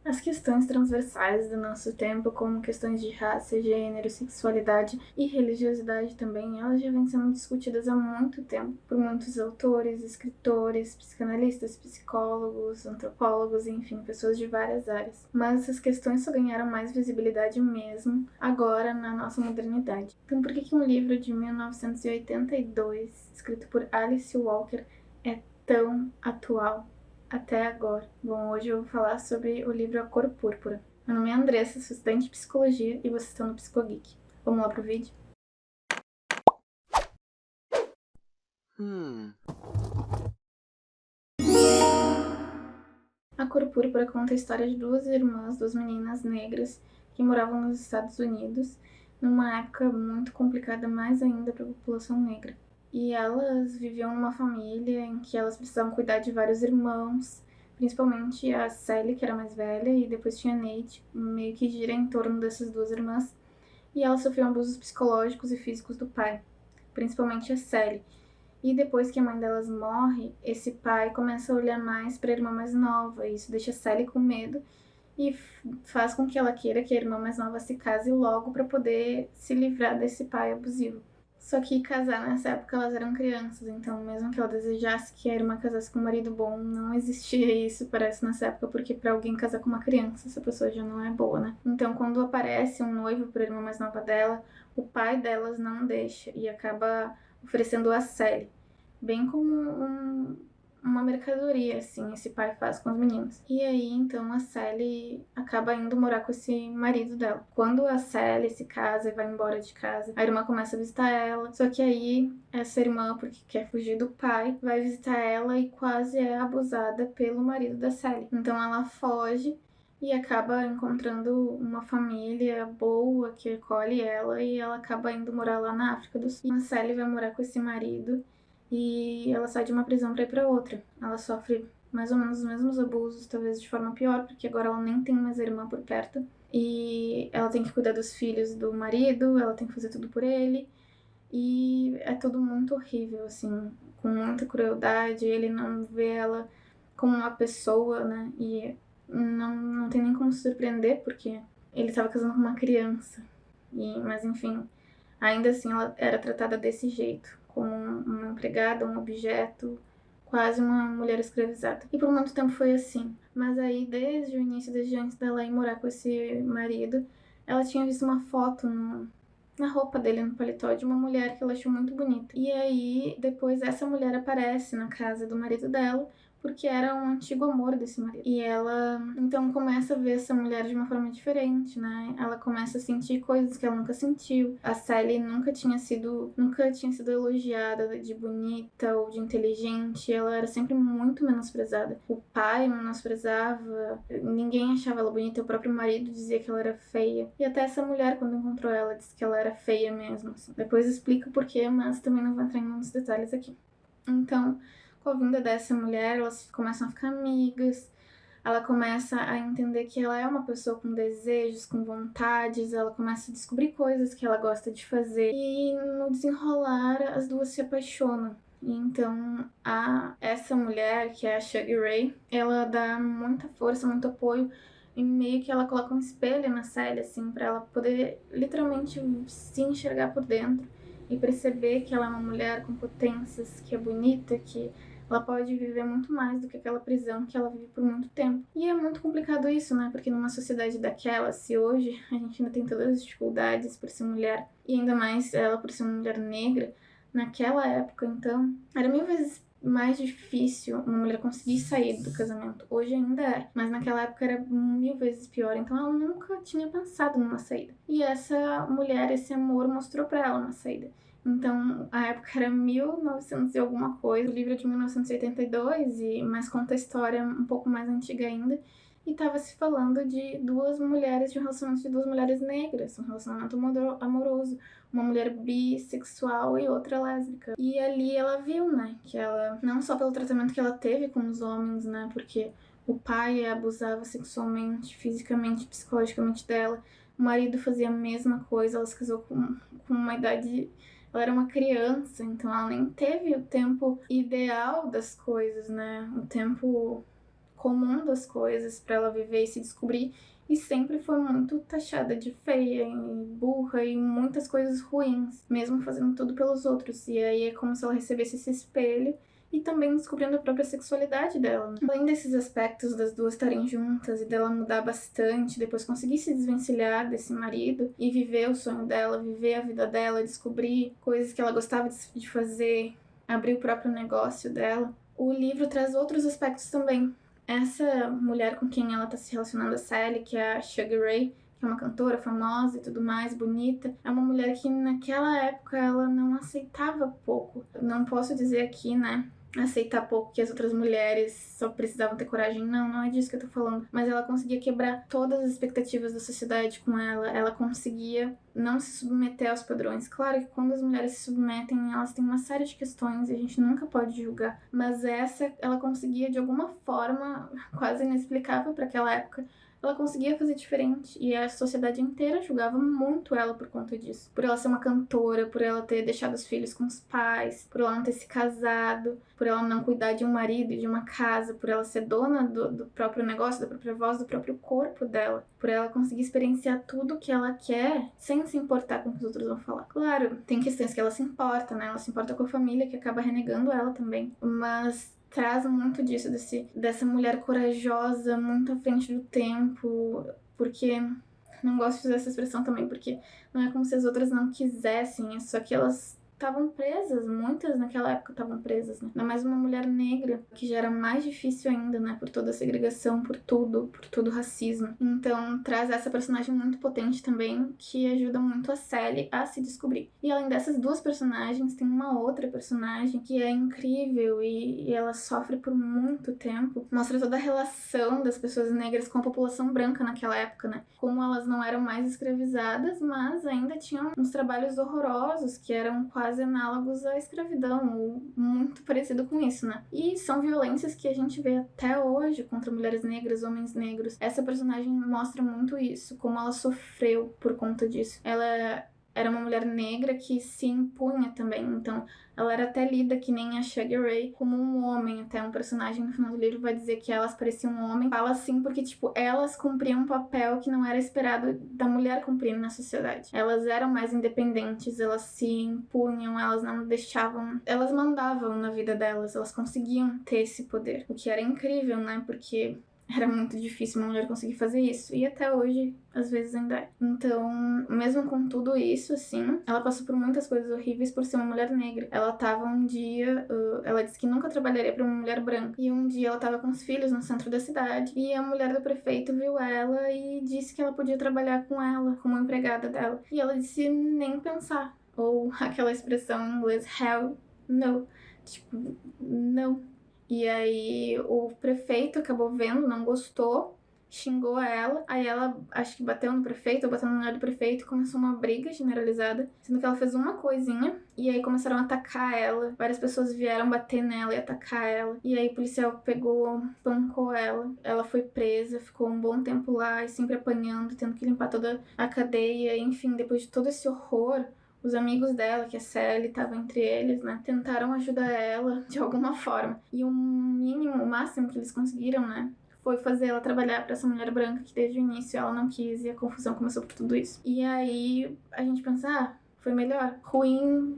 As questões transversais do nosso tempo, como questões de raça, gênero, sexualidade e religiosidade também, elas já vêm sendo discutidas há muito tempo por muitos autores, escritores, psicanalistas, psicólogos, antropólogos, enfim, pessoas de várias áreas. Mas essas questões só ganharam mais visibilidade mesmo agora na nossa modernidade. Então por que um livro de 1982, escrito por Alice Walker, é tão atual até agora? Bom, hoje eu vou falar sobre o livro A Cor Púrpura. Meu nome é Andressa, sou estudante de psicologia e vocês estão no Psicogeek. Vamos lá pro vídeo? A Cor Púrpura conta a história de duas irmãs, duas meninas negras que moravam nos Estados Unidos numa época muito complicada, mais ainda para a população negra. E elas viviam numa família em que elas precisavam cuidar de vários irmãos, principalmente a Sally, que era mais velha, e depois tinha a Nate, meio que gira em torno dessas duas irmãs. E elas sofriam abusos psicológicos e físicos do pai, principalmente a Sally. E depois que a mãe delas morre, esse pai começa a olhar mais para a irmã mais nova, e isso deixa a Sally com medo e faz com que ela queira que a irmã mais nova se case logo para poder se livrar desse pai abusivo. Só que casar nessa época elas eram crianças, então mesmo que ela desejasse que a irmã casasse com um marido bom, não existia isso, parece, nessa época, porque para alguém casar com uma criança, essa pessoa já não é boa, né? Então quando aparece um noivo para a irmã mais nova dela, o pai delas não deixa e acaba oferecendo a Sally, bem como uma mercadoria, assim, esse pai faz com os meninos. E aí, então, a Sally acaba indo morar com esse marido dela. Quando a Sally se casa e vai embora de casa, a irmã começa a visitar ela, só que aí, essa irmã, porque quer fugir do pai, vai visitar ela e quase é abusada pelo marido da Sally. Então ela foge e acaba encontrando uma família boa que acolhe ela e ela acaba indo morar lá na África do Sul. A Sally vai morar com esse marido e ela sai de uma prisão para ir para outra. Ela sofre mais ou menos os mesmos abusos, talvez de forma pior, porque agora ela nem tem mais a irmã por perto. E ela tem que cuidar dos filhos do marido, ela tem que fazer tudo por ele. E é tudo muito horrível, assim, com muita crueldade. Ele não vê ela como uma pessoa, né? E não tem nem como se surpreender, porque ele estava casando com uma criança. Mas enfim, ainda assim ela era tratada desse jeito, como uma empregada, um objeto, quase uma mulher escravizada. E por muito tempo foi assim. Mas aí, desde o início, desde antes dela ir morar com esse marido, ela tinha visto uma foto na roupa dele, no paletó, de uma mulher que ela achou muito bonita. E aí, depois, essa mulher aparece na casa do marido dela, porque era um antigo amor desse marido. E ela, então, começa a ver essa mulher de uma forma diferente, né? Ela começa a sentir coisas que ela nunca sentiu. A Sally nunca tinha sido elogiada de bonita ou de inteligente. Ela era sempre muito menosprezada. O pai menosprezava, ninguém achava ela bonita, o próprio marido dizia que ela era feia. E até essa mulher, quando encontrou ela, disse que ela era feia mesmo, assim. Depois explica o porquê, mas também não vou entrar em muitos detalhes aqui. Então, com a vinda dessa mulher, elas começam a ficar amigas, ela começa a entender que ela é uma pessoa com desejos, com vontades, ela começa a descobrir coisas que ela gosta de fazer. E no desenrolar, as duas se apaixonam. E então, essa mulher, que é a Sugar Ray, ela dá muita força, muito apoio, e meio que ela coloca um espelho na Sally, assim, pra ela poder literalmente se enxergar por dentro e perceber que ela é uma mulher com potências, que é bonita, que ela pode viver muito mais do que aquela prisão que ela vive por muito tempo. E é muito complicado isso, né? Porque numa sociedade daquela, se hoje a gente ainda tem todas as dificuldades por ser mulher, e ainda mais ela por ser uma mulher negra, naquela época, então, era 1000 vezes mais difícil uma mulher conseguir sair do casamento. Hoje ainda é, mas naquela época era 1000 vezes pior. Então ela nunca tinha pensado numa saída. E essa mulher, esse amor, mostrou pra ela uma saída. Então, a época era 1900 e alguma coisa, o livro é de 1982, mas conta a história um pouco mais antiga ainda. E estava se falando de duas mulheres, de um relacionamento de duas mulheres negras, um relacionamento amoroso, uma mulher bissexual e outra lésbica. E ali ela viu, né, que ela, não só pelo tratamento que ela teve com os homens, né, porque o pai abusava sexualmente, fisicamente, psicologicamente dela, o marido fazia a mesma coisa, ela se casou com uma idade, ela era uma criança, então ela nem teve o tempo ideal das coisas, né, o tempo comum das coisas pra ela viver e se descobrir, e sempre foi muito taxada de feia e burra e muitas coisas ruins, mesmo fazendo tudo pelos outros. E aí é como se ela recebesse esse espelho e também descobrindo a própria sexualidade dela, né? Além desses aspectos das duas estarem juntas e dela mudar bastante, depois conseguir se desvencilhar desse marido e viver o sonho dela, viver a vida dela, descobrir coisas que ela gostava de fazer, abrir o próprio negócio dela, o livro traz outros aspectos também. Essa mulher com quem ela está se relacionando, a Sally, que é a Sugar Ray, que é uma cantora famosa e tudo mais, bonita, é uma mulher que naquela época ela não aceitava pouco. Não posso dizer aqui, né, aceitar pouco que as outras mulheres só precisavam ter coragem. Não, não é disso que eu tô falando. Mas ela conseguia quebrar todas as expectativas da sociedade com ela. Ela conseguia não se submeter aos padrões. Claro que quando as mulheres se submetem, elas têm uma série de questões e a gente nunca pode julgar. Mas essa, ela conseguia de alguma forma, quase inexplicável para aquela época, ela conseguia fazer diferente e a sociedade inteira julgava muito ela por conta disso. Por ela ser uma cantora, por ela ter deixado os filhos com os pais, por ela não ter se casado, por ela não cuidar de um marido e de uma casa, por ela ser dona do próprio negócio, da própria voz, do próprio corpo dela, por ela conseguir experienciar tudo o que ela quer sem se importar com o que os outros vão falar. Claro, tem questões que ela se importa, né? Ela se importa com a família, que acaba renegando ela também, mas traz muito disso, dessa mulher corajosa, muito à frente do tempo, porque não gosto de usar essa expressão também, porque não é como se as outras não quisessem, é só que elas estavam presas, muitas naquela época estavam presas, né? Ainda mais uma mulher negra, que já era mais difícil ainda, né? Por toda a segregação, por todo o racismo. Então, traz essa personagem muito potente também, que ajuda muito a Sally a se descobrir. E além dessas duas personagens, tem uma outra personagem que é incrível e ela sofre por muito tempo. Mostra toda a relação das pessoas negras com a população branca naquela época, né? Como elas não eram mais escravizadas, mas ainda tinham uns trabalhos horrorosos que eram quase análogos à escravidão, ou muito parecido com isso, né? E são violências que a gente vê até hoje contra mulheres negras, homens negros. Essa personagem mostra muito isso, como ela sofreu por conta disso. Ela era uma mulher negra que se impunha também, então ela era até lida que nem a Sugar Ray como um homem, até um personagem no final do livro vai dizer que elas pareciam um homem. Fala assim porque, tipo, elas cumpriam um papel que não era esperado da mulher cumprir na sociedade. Elas eram mais independentes, elas se impunham, elas não deixavam, elas mandavam na vida delas, elas conseguiam ter esse poder, o que era incrível, né, porque era muito difícil uma mulher conseguir fazer isso. E até hoje, às vezes, ainda é. Então, mesmo com tudo isso, assim, ela passou por muitas coisas horríveis por ser uma mulher negra. Ela tava um dia... ela disse que nunca trabalharia pra uma mulher branca. E um dia ela tava com os filhos no centro da cidade. E a mulher do prefeito viu ela e disse que ela podia trabalhar com ela, como empregada dela. E ela disse nem pensar. Ou aquela expressão em inglês, hell no. Tipo, não. E aí o prefeito acabou vendo, não gostou, xingou ela. Aí ela, acho que bateu no prefeito, ou bateu no mulher do prefeito, e começou uma briga generalizada, sendo que ela fez uma coisinha, e aí começaram a atacar ela. Várias pessoas vieram bater nela e atacar ela. E aí o policial pegou, espancou ela. Ela foi presa, ficou um bom tempo lá, e sempre apanhando, tendo que limpar toda a cadeia. Enfim, depois de todo esse horror, os amigos dela, que a Sally estava entre eles, né, tentaram ajudar ela de alguma forma. E o mínimo, o máximo que eles conseguiram, né, foi fazer ela trabalhar para essa mulher branca que desde o início ela não quis e a confusão começou por tudo isso. E aí a gente pensa, foi melhor. Ruim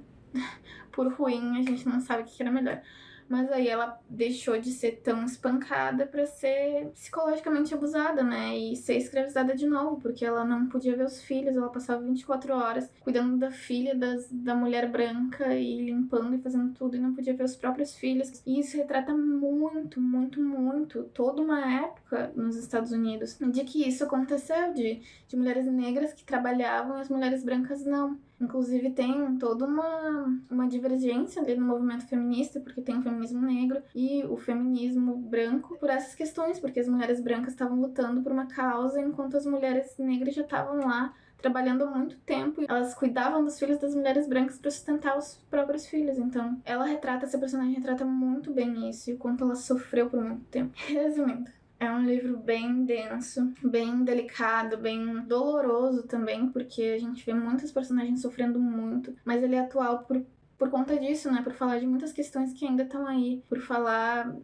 por ruim, a gente não sabe o que era melhor. Mas aí ela deixou de ser tão espancada pra ser psicologicamente abusada, né? E ser escravizada de novo, porque ela não podia ver os filhos, ela passava 24 horas cuidando da filha da mulher branca e limpando e fazendo tudo, e não podia ver os próprios filhos. E isso retrata muito, muito, muito toda uma época nos Estados Unidos de que isso aconteceu, de mulheres negras que trabalhavam e as mulheres brancas não. Inclusive tem toda uma divergência ali no movimento feminista, porque tem o feminismo negro e o feminismo branco por essas questões, porque as mulheres brancas estavam lutando por uma causa, enquanto as mulheres negras já estavam lá trabalhando há muito tempo. Elas cuidavam dos filhos das mulheres brancas para sustentar os próprios filhos. Então, essa personagem retrata muito bem isso e o quanto ela sofreu por muito tempo. Resumindo, é um livro bem denso, bem delicado, bem doloroso também, porque a gente vê muitos personagens sofrendo muito, mas ele é atual por conta disso, né? Por falar de muitas questões que ainda estão aí, por falar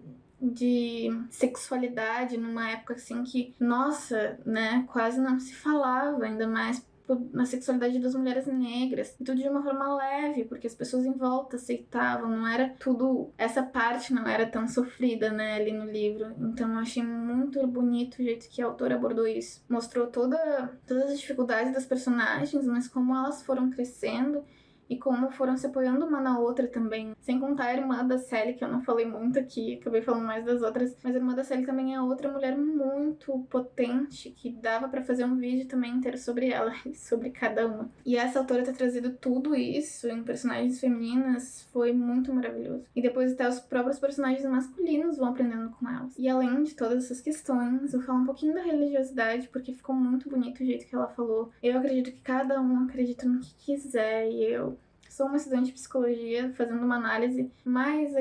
de sexualidade numa época assim que, nossa, né, quase não se falava, ainda mais na sexualidade das mulheres negras, e tudo de uma forma leve, porque as pessoas em volta aceitavam, não era tudo, essa parte não era tão sofrida, né, ali no livro. Então eu achei muito bonito o jeito que a autora abordou isso. Mostrou todas as dificuldades das personagens, mas como elas foram crescendo e como foram se apoiando uma na outra também. Sem contar a irmã da Sally, que eu não falei muito aqui, acabei falando mais das outras, mas a irmã da Sally também é outra mulher muito potente, que dava pra fazer um vídeo também inteiro sobre ela e sobre cada uma. E essa autora ter trazido tudo isso em personagens femininas foi muito maravilhoso. E depois até os próprios personagens masculinos vão aprendendo com elas. E além de todas essas questões, eu falo um pouquinho da religiosidade, porque ficou muito bonito o jeito que ela falou. Eu acredito que cada um acredita no que quiser, e eu sou uma estudante de psicologia, fazendo uma análise mais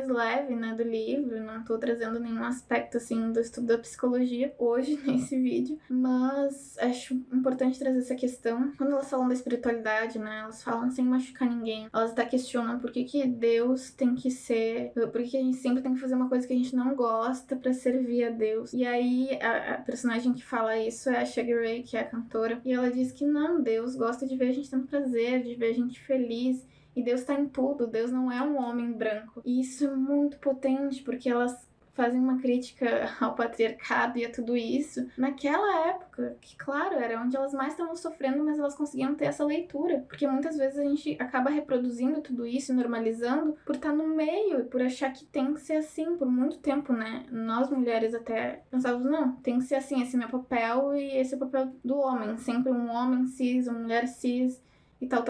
leve, né, do livro. Não tô trazendo nenhum aspecto, assim, do estudo da psicologia hoje nesse vídeo. Mas acho importante trazer essa questão. Quando elas falam da espiritualidade, né, elas falam sem machucar ninguém. Elas até questionam por que Deus tem que ser... Por que a gente sempre tem que fazer uma coisa que a gente não gosta pra servir a Deus. E aí, a personagem que fala isso é a Sugar Ray, que é a cantora. E ela diz que não, Deus gosta de ver a gente tendo prazer, de ver a gente feliz. E Deus tá em tudo, Deus não é um homem branco. E isso é muito potente, porque elas fazem uma crítica ao patriarcado e a tudo isso naquela época, que claro, era onde elas mais estavam sofrendo, mas elas conseguiam ter essa leitura, porque muitas vezes a gente acaba reproduzindo tudo isso, normalizando, por estar no meio e por achar que tem que ser assim por muito tempo, né? Nós mulheres até pensávamos, não, tem que ser assim, esse é meu papel e esse é o papel do homem, sempre um homem cis, uma mulher cis, e tal.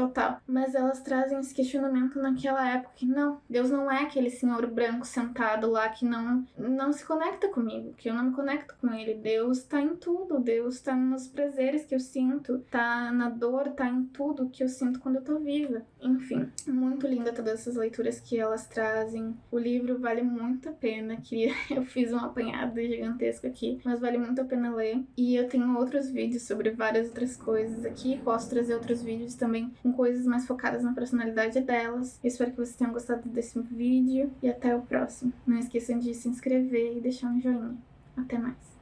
Mas elas trazem esse questionamento naquela época que não, Deus não é aquele senhor branco sentado lá que não se conecta comigo, que eu não me conecto com ele. Deus tá em tudo, Deus tá nos prazeres que eu sinto, tá na dor, tá em tudo que eu sinto quando eu tô viva. Enfim, muito linda todas essas leituras que elas trazem. O livro vale muito a pena, que eu fiz um apanhado gigantesco aqui, mas vale muito a pena ler. E eu tenho outros vídeos sobre várias outras coisas aqui, posso trazer outros vídeos também com coisas mais focadas na personalidade delas. Eu espero que vocês tenham gostado desse vídeo e até o próximo. Não esqueçam de se inscrever e deixar um joinha. Até mais.